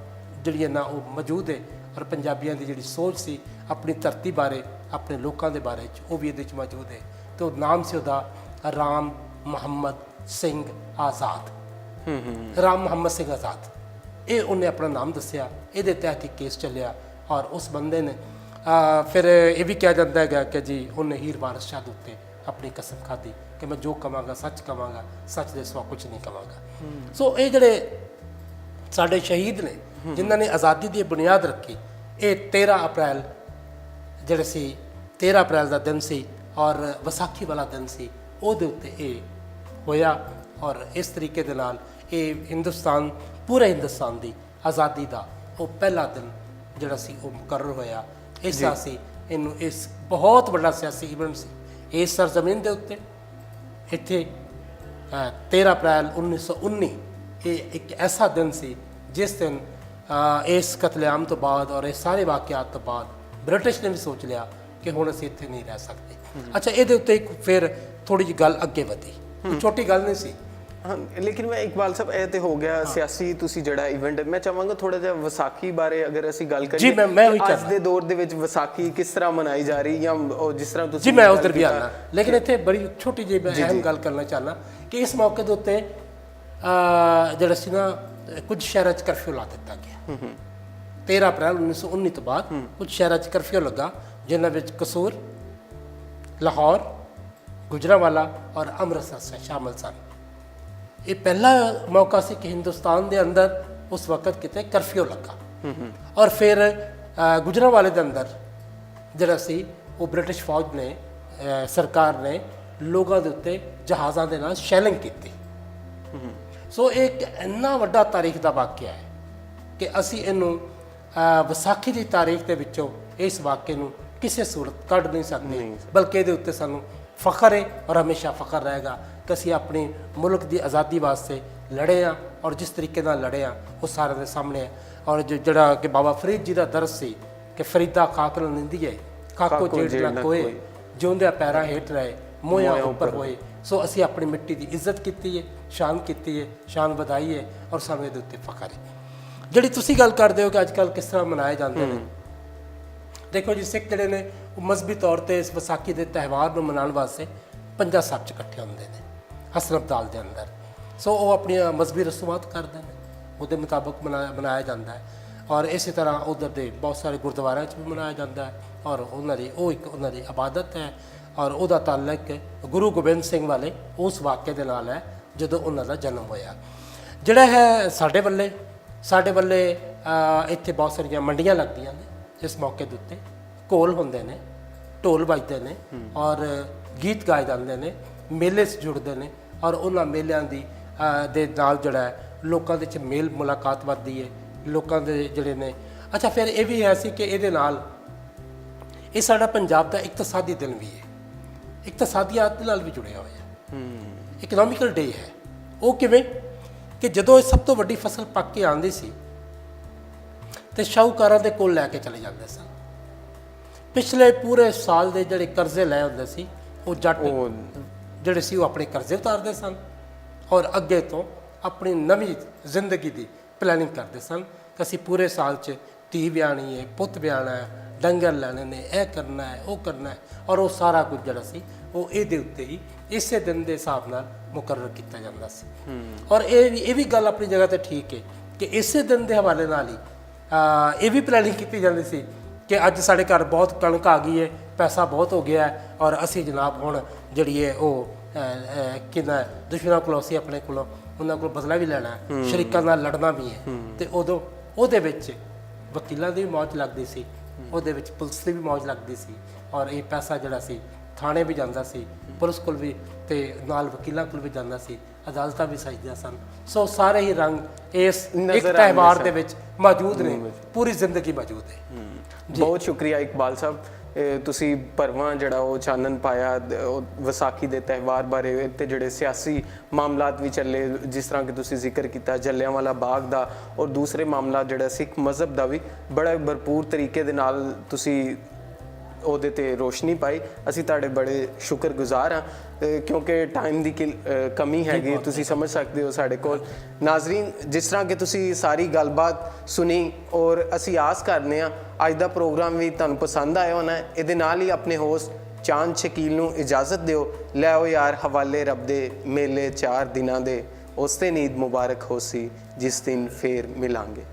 ਜਿਹੜੀ ਹੈ ਨਾ ਉਹ ਮੌਜੂਦ ਹੈ, ਔਰ ਪੰਜਾਬੀਆਂ ਦੀ ਜਿਹੜੀ ਸੋਚ ਸੀ ਆਪਣੀ ਧਰਤੀ ਬਾਰੇ, ਆਪਣੇ ਲੋਕਾਂ ਦੇ ਬਾਰੇ 'ਚ, ਉਹ ਵੀ ਇਹਦੇ 'ਚ ਮੌਜੂਦ ਹੈ। ਤੇ ਉਹ ਨਾਮ ਸੀ ਉਹਦਾ ਰਾਮ ਮੁਹੰਮਦ ਸਿੰਘ ਆਜ਼ਾਦ। ਰਾਮ ਮੁਹੰਮਦ ਸਿੰਘ ਆਜ਼ਾਦ, ਇਹ ਉਹਨੇ ਆਪਣਾ ਨਾਮ ਦੱਸਿਆ। ਇਹਦੇ ਤਹਿਤ ਹੀ ਕੇਸ ਚੱਲਿਆ, ਔਰ ਉਸ ਬੰਦੇ ਨੇ ਫਿਰ ਇਹ ਵੀ ਕਿਹਾ ਜਾਂਦਾ ਹੈਗਾ ਕਿ ਜੀ ਉਹਨੇ ਹੀਰ ਵਾਰਿਸ ਸ਼ਾਹ ਦੇ ਉੱਤੇ ਆਪਣੀ ਕਸਮ ਖਾਧੀ ਕਿ ਮੈਂ ਜੋ ਕਵਾਂਗਾ ਸੱਚ ਕਵਾਂਗਾ, ਸੱਚ ਦੇ ਸਿਵਾ ਕੁਝ ਨਹੀਂ ਕਵਾਂਗਾ। ਸੋ ਇਹ ਜਿਹੜੇ ਸਾਡੇ ਸ਼ਹੀਦ ਨੇ ਜਿਨ੍ਹਾਂ ਨੇ ਆਜ਼ਾਦੀ ਦੀ ਬੁਨਿਆਦ ਰੱਖੀ, ਇਹ 13 ਅਪ੍ਰੈਲ ਜਿਹੜੇ ਸੀ 13 ਅਪ੍ਰੈਲ ਦਾ ਦਿਨ ਸੀ, ਔਰ ਵਿਸਾਖੀ ਵਾਲਾ ਦਿਨ ਸੀ, ਉਹਦੇ ਉੱਤੇ ਇਹ ਹੋਇਆ। ਔਰ ਇਸ ਤਰੀਕੇ ਦੇ ਨਾਲ ਇਹ ਹਿੰਦੁਸਤਾਨ, ਪੂਰੇ ਹਿੰਦੁਸਤਾਨ ਦੀ ਆਜ਼ਾਦੀ ਦਾ ਉਹ ਪਹਿਲਾ ਦਿਨ ਜਿਹੜਾ ਸੀ ਉਹ ਮੁਕਰਰ ਹੋਇਆ। ਇਸ ਤਰ੍ਹਾਂ ਸੀ ਇਹਨੂੰ, ਇਸ ਬਹੁਤ ਵੱਡਾ ਸਿਆਸੀ ਇਵੈਂਟ ਸੀ ਇਸ ਸਰਜ਼ਮੀਨ ਦੇ ਉੱਤੇ। ਇੱਥੇ 13 ਅਪ੍ਰੈਲ 1919 ਇਹ ਇੱਕ ਐਸਾ ਦਿਨ ਸੀ ਜਿਸ ਦਿਨ ਇਸ ਕਤਲੇਆਮ ਤੋਂ ਬਾਅਦ ਔਰ ਇਹ ਸਾਰੇ ਵਾਕਿਆਤ ਤੋਂ ਬਾਅਦ ਬ੍ਰਿਟਿਸ਼ ਨੇ ਵੀ ਸੋਚ ਲਿਆ ਕਿ ਹੁਣ ਅਸੀਂ ਇੱਥੇ ਨਹੀਂ ਰਹਿ ਸਕਦੇ। ਅੱਛਾ, ਇਹਦੇ ਉੱਤੇ ਇੱਕ ਫਿਰ ਥੋੜੀ ਜਿਹੀ ਗੱਲ ਅੱਗੇ ਵਧੀ, ਛੋਟੀ ਗੱਲ ਨਹੀਂ ਸੀ। ਹਾਂ, ਲੇਕਿਨ ਮੈਂ ਇਕਬਾਲ ਸਾਹਿਬ ਇਹ ਤੇ ਹੋ ਗਿਆ ਸਿਆਸੀ, ਤੁਸੀਂ ਜਿਹੜਾ ਇਵੈਂਟ, ਮੈਂ ਚਾਹਾਂਗਾ ਥੋੜਾ ਜਿਹਾ ਵਿਸਾਖੀ ਬਾਰੇ ਅਗਰ ਅਸੀਂ ਗੱਲ ਕਰੀਏ। ਜੀ ਮੈਂ ਉਹੀ ਅੱਜ ਦੇ ਦੌਰ ਦੇ ਵਿੱਚ ਵਿਸਾਖੀ ਕਿਸ ਤਰ੍ਹਾਂ ਮਨਾਈ ਜਾ ਰਹੀ, ਜਾਂ ਜਿਸ ਤਰ੍ਹਾਂ ਤੁਸੀਂ ਜੀ ਮੈਂ ਉਧਰ ਵੀ ਆਉਣਾ, ਲੇਕਿਨ ਇੱਥੇ ਬੜੀ ਛੋਟੀ ਜਿਹੀ ਮੈਂ ਅਹਿਮ ਗੱਲ ਕਰਨਾ ਚਾਹੁੰਦਾ ਕਿ ਇਸ ਮੌਕੇ ਦੇ ਉੱਤੇ ਜਿਹੜਾ ਸੀ ਨਾ ਕੁਝ ਸ਼ਹਿਰਾਂ 'ਚ ਕਰਫਿਊ ਲਾ ਦਿੱਤਾ ਗਿਆ। 13 ਅਪ੍ਰੈਲ 1919 ਤੋਂ ਬਾਅਦ ਕੁਝ ਸ਼ਹਿਰਾਂ 'ਚ ਕਰਫਿਊ ਲੱਗਾ, ਜਿਨ੍ਹਾਂ ਵਿੱਚ ਕਸੂਰ, ਲਾਹੌਰ, ਗੁਜਰਾਂਵਾਲਾ ਔਰ ਅੰਮ੍ਰਿਤਸਰ ਸ਼ਾਮਲ ਸਨ। ਇਹ ਪਹਿਲਾ ਮੌਕਾ ਸੀ ਕਿ ਹਿੰਦੁਸਤਾਨ ਦੇ ਅੰਦਰ ਉਸ ਵਕਤ ਕਿਤੇ ਕਰਫਿਊ ਲੱਗਾ। ਔਰ ਫਿਰ ਗੁਜਰਾਂਵਾਲੇ ਦੇ ਅੰਦਰ ਜਿਹੜਾ ਸੀ ਉਹ ਬ੍ਰਿਟਿਸ਼ ਫੌਜ ਨੇ, ਸਰਕਾਰ ਨੇ ਲੋਕਾਂ ਦੇ ਉੱਤੇ ਜਹਾਜ਼ਾਂ ਦੇ ਨਾਲ ਸ਼ੈਲਿੰਗ ਕੀਤੀ। ਸੋ ਇਹ ਇੱਕ ਇੰਨਾ ਵੱਡਾ ਤਾਰੀਖ ਦਾ ਵਾਕਿਆ ਹੈ ਕਿ ਅਸੀਂ ਇਹਨੂੰ ਵਿਸਾਖੀ ਦੀ ਤਾਰੀਖ ਦੇ ਵਿੱਚੋਂ ਇਸ ਵਾਕਿਏ ਨੂੰ ਕਿਸੇ ਸੂਰਤ ਕੱਢ ਨਹੀਂ ਸਕਦੇ, ਬਲਕਿ ਇਹਦੇ ਉੱਤੇ ਸਾਨੂੰ ਫਖਰ ਹੈ ਔਰ ਹਮੇਸ਼ਾ ਫਖਰ ਰਹੇਗਾ ਕਿ ਅਸੀਂ ਆਪਣੇ ਮੁਲਕ ਦੀ ਆਜ਼ਾਦੀ ਵਾਸਤੇ ਲੜੇ ਹਾਂ ਔਰ ਜਿਸ ਤਰੀਕੇ ਨਾਲ ਲੜੇ ਹਾਂ ਉਹ ਸਾਰਿਆਂ ਦੇ ਸਾਹਮਣੇ ਹੈ। ਔਰ ਜਿਹੜਾ ਕਿ ਬਾਬਾ ਫਰੀਦ ਜੀ ਦਾ ਦਰਸ ਸੀ ਕਿ ਫਰੀਦਾ ਖਾਕ ਨਾਲ ਨਿੰਦੀਏ, ਖਾਕੋ ਜੇੜ ਨਾ ਕੋਏ, ਜਿਉਂਦਿਆਂ ਪੈਰਾਂ ਹੇਠ ਰਹੇ ਮੋਹਿਆਂ ਉੱਪਰ ਹੋਏ। ਸੋ ਅਸੀਂ ਆਪਣੀ ਮਿੱਟੀ ਦੀ ਇੱਜ਼ਤ ਕੀਤੀ ਹੈ, ਸ਼ਾਨ ਕੀਤੀ ਹੈ, ਸ਼ਾਨ ਵਧਾਈ ਹੈ ਔਰ ਸਾਨੂੰ ਇਹਦੇ ਉੱਤੇ ਫਖਰ ਹੈ। ਜਿਹੜੀ ਤੁਸੀਂ ਗੱਲ ਕਰਦੇ ਹੋ ਕਿ ਅੱਜ ਕੱਲ੍ਹ ਕਿਸ ਤਰ੍ਹਾਂ ਮਨਾਏ ਜਾਂਦੇ ਨੇ, ਦੇਖੋ ਜੀ, ਸਿੱਖ ਜਿਹੜੇ ਨੇ ਉਹ ਮਜ਼ਹਬੀ ਤੌਰ ਤੇ ਇਸ ਵਿਸਾਖੀ ਦੇ ਤਿਉਹਾਰ ਨੂੰ ਮਨਾਉਣ ਵਾਸਤੇ ਪੰਜਾ ਸਾਹਿਬ 'ਚ ਇਕੱਠੇ ਹੁੰਦੇ ਨੇ ਹਸਨ ਅਬਦਾਲ ਦੇ ਅੰਦਰ। ਸੋ ਉਹ ਆਪਣੀਆਂ ਮਜ਼ਹਬੀ ਰਸੂਮਾਤ ਕਰਦੇ ਨੇ, ਉਹਦੇ ਮੁਤਾਬਕ ਮਨਾਇਆ ਜਾਂਦਾ ਹੈ। ਔਰ ਇਸੇ ਤਰ੍ਹਾਂ ਉੱਧਰ ਦੇ ਬਹੁਤ ਸਾਰੇ ਗੁਰਦੁਆਰਿਆਂ 'ਚ ਵੀ ਮਨਾਇਆ ਜਾਂਦਾ ਹੈ ਔਰ ਉਹਨਾਂ ਦੀ ਇਬਾਦਤ ਹੈ ਔਰ ਉਹਦਾ ਤਾਲੁਕ ਗੁਰੂ ਗੋਬਿੰਦ ਸਿੰਘ ਵਾਲੇ ਉਸ ਵਾਕਿਏ ਦੇ ਨਾਲ ਹੈ ਜਦੋਂ ਉਹਨਾਂ ਦਾ ਜਨਮ ਹੋਇਆ। ਜਿਹੜਾ ਹੈ ਸਾਡੇ ਵੱਲੇ ਇੱਥੇ ਬਹੁਤ ਸਾਰੀਆਂ ਮੰਡੀਆਂ ਲੱਗਦੀਆਂ ਨੇ ਇਸ ਮੌਕੇ ਦੇ ਉੱਤੇ, ਘੋਲ ਹੁੰਦੇ ਨੇ, ਢੋਲ ਵੱਜਦੇ ਨੇ ਔਰ ਗੀਤ ਗਾਏ ਜਾਂਦੇ ਨੇ, ਮੇਲੇ 'ਚ ਜੁੜਦੇ ਨੇ ਔਰ ਉਹਨਾਂ ਮੇਲਿਆਂ ਦੇ ਨਾਲ ਜਿਹੜਾ ਲੋਕਾਂ ਦੇ 'ਚ ਮੇਲ ਮੁਲਾਕਾਤ ਵੱਧਦੀ ਹੈ, ਲੋਕਾਂ ਦੇ ਜਿਹੜੇ ਨੇ। ਅੱਛਾ, ਫਿਰ ਇਹ ਵੀ ਹੈ ਸੀ ਕਿ ਇਹਦੇ ਨਾਲ ਇਹ ਸਾਡਾ ਪੰਜਾਬ ਦਾ ਇਕਤਸਾਦੀ ਦਿਨ ਵੀ ਹੈ, ਇਕਤਸਾਦੀਆਤ ਨਾਲ ਵੀ ਜੁੜਿਆ ਹੋਇਆ, ਇਕਨੋਮਿਕਲ ਡੇ ਹੈ। ਉਹ ਕਿਵੇਂ ਕਿ ਜਦੋਂ ਇਹ ਸਭ ਤੋਂ ਵੱਡੀ ਫਸਲ ਪੱਕ ਕੇ ਆਉਂਦੀ ਸੀ ਤੇ ਸ਼ਾਹੂਕਾਰਾਂ ਦੇ ਕੋਲ ਲੈ ਕੇ ਚਲੇ ਜਾਂਦੇ ਸਨ। ਪਿਛਲੇ ਪੂਰੇ ਸਾਲ ਦੇ ਜਿਹੜੇ ਕਰਜ਼ੇ ਲਏ ਹੁੰਦੇ ਸੀ ਉਹ ਜੱਟ ਜਿਹੜੇ ਸੀ ਉਹ ਆਪਣੇ ਕਰਜ਼ੇ ਉਤਾਰਦੇ ਸਨ ਔਰ ਅੱਗੇ ਤੋਂ ਆਪਣੀ ਨਵੀਂ ਜ਼ਿੰਦਗੀ ਦੀ ਪਲੈਨਿੰਗ ਕਰਦੇ ਸਨ ਕਿ ਅਸੀਂ ਪੂਰੇ ਸਾਲ 'ਚ ਧੀ ਵਿਆਹਣੀ ਹੈ, ਪੁੱਤ ਵਿਆਹਣਾ ਹੈ, ਡੰਗਰ ਲੈਣੇ ਨੇ, ਇਹ ਕਰਨਾ ਹੈ, ਉਹ ਕਰਨਾ ਹੈ ਔਰ ਉਹ ਸਾਰਾ ਕੁਝ ਜਿਹੜਾ ਸੀ ਉਹ ਇਹਦੇ ਉੱਤੇ ਹੀ ਇਸੇ ਦਿਨ ਦੇ ਹਿਸਾਬ ਨਾਲ ਮੁਕਰਰ ਕੀਤਾ ਜਾਂਦਾ ਸੀ। ਔਰ ਇਹ ਵੀ ਗੱਲ ਆਪਣੀ ਜਗ੍ਹਾ ਤੇ ਠੀਕ ਹੈ ਕਿ ਇਸੇ ਦਿਨ ਦੇ ਹਵਾਲੇ ਨਾਲ ਹੀ ਇਹ ਵੀ ਪਲੈਨਿੰਗ ਕੀਤੀ ਜਾਂਦੀ ਸੀ ਕਿ ਅੱਜ ਸਾਡੇ ਘਰ ਬਹੁਤ ਕਣਕ ਆ ਗਈ ਹੈ, ਪੈਸਾ ਬਹੁਤ ਹੋ ਗਿਆ ਹੈ ਔਰ ਅਸੀਂ ਜਨਾਬ ਹੁਣ ਜਿਹੜੀ ਹੈ ਉਹ ਕਿੰਨਾ ਦੁਸ਼ਮਣਾਂ ਕੋਲੋਂ ਅਸੀਂ ਆਪਣੇ ਕੋਲੋਂ ਉਹਨਾਂ ਕੋਲ ਬਦਲਾ ਵੀ ਲੈਣਾ ਹੈ, ਸ਼ਰੀਕਾਂ ਨਾਲ ਲੜਨਾ ਵੀ ਹੈ। ਤੇ ਉਦੋਂ ਉਹਦੇ ਵਿੱਚ ਵਕੀਲਾਂ ਦੀ ਵੀ ਮੌਜ ਲੱਗਦੀ ਸੀ, ਉਹਦੇ ਵਿੱਚ ਪੁਲਿਸ ਦੀ ਵੀ ਮੌਜ ਲੱਗਦੀ ਸੀ ਔਰ ਇਹ ਪੈਸਾ ਜਿਹੜਾ ਸੀ ਥਾਣੇ ਵੀ ਜਾਂਦਾ ਸੀ, ਪੁਲਿਸ ਕੋਲ ਵੀ ਤੇ ਨਾਲ ਵਕੀਲਾਂ ਕੋਲ ਵੀ ਜਾਂਦਾ ਸੀ, ਅਦਾਲਤਾਂ ਵੀ ਸਜਦੀਆਂ ਸਨ। ਸੋ ਸਾਰੇ ਹੀ ਰੰਗ ਇਸ ਇੱਕ ਤਿਉਹਾਰ ਦੇ ਵਿੱਚ ਮੌਜੂਦ ਨੇ, ਪੂਰੀ ਜ਼ਿੰਦਗੀ ਮੌਜੂਦ ਹੈ। ਬਹੁਤ ਸ਼ੁਕਰੀਆ ਇਕਬਾਲ ਸਾਹਿਬ, ਤੁਸੀਂ ਭਰਵਾਂ ਜਿਹੜਾ ਉਹ ਚਾਨਣ ਪਾਇਆ ਵਿਸਾਖੀ ਦੇ ਤਿਉਹਾਰ ਬਾਰੇ ਤੇ ਜਿਹੜੇ ਸਿਆਸੀ ਮਾਮਲਾਤ ਵੀ ਚੱਲੇ, ਜਿਸ ਤਰ੍ਹਾਂ ਕਿ ਤੁਸੀਂ ਜ਼ਿਕਰ ਕੀਤਾ ਜਲਿਆਂਵਾਲਾ ਬਾਗ ਦਾ ਔਰ ਦੂਸਰੇ ਮਾਮਲਾ ਜਿਹੜਾ ਸਿੱਖ ਮਜ਼ਹਬ ਦਾ ਵੀ ਬੜਾ ਭਰਪੂਰ ਤਰੀਕੇ ਦੇ ਨਾਲ ਤੁਸੀਂ ਉਹਦੇ ਤੇ ਰੋਸ਼ਨੀ ਪਾਈ। ਅਸੀਂ ਤੁਹਾਡੇ ਬੜੇ ਸ਼ੁਕਰਗੁਜ਼ਾਰ ਹਾਂ ਕਿਉਂਕਿ ਟਾਈਮ ਦੀ ਕਮੀ ਹੈਗੀ, ਤੁਸੀਂ ਸਮਝ ਸਕਦੇ ਹੋ ਸਾਡੇ ਕੋਲ। ਨਾਜ਼ਰੀਨ, ਜਿਸ ਤਰ੍ਹਾਂ ਕਿ ਤੁਸੀਂ ਸਾਰੀ ਗੱਲਬਾਤ ਸੁਣੀ ਔਰ ਅਸੀਂ ਆਸ ਕਰਦੇ ਹਾਂ ਅੱਜ ਦਾ ਪ੍ਰੋਗਰਾਮ ਵੀ ਤੁਹਾਨੂੰ ਪਸੰਦ ਆਇਆ ਹੋਣਾ। ਇਹਦੇ ਨਾਲ ਹੀ ਆਪਣੇ ਹੋਸਟ ਚਾਂਦ ਸ਼ਕੀਲ ਨੂੰ ਇਜਾਜ਼ਤ ਦਿਓ। ਲੈ ਆਓ ਯਾਰ ਹਵਾਲੇ ਰੱਬ ਦੇ ਮੇਲੇ 4 ਦਿਨਾਂ ਦੇ, ਉਸ ਦਿਨ ਈਦ ਮੁਬਾਰਕ ਹੋਸੀ ਜਿਸ ਦਿਨ ਫੇਰ ਮਿਲਾਂਗੇ।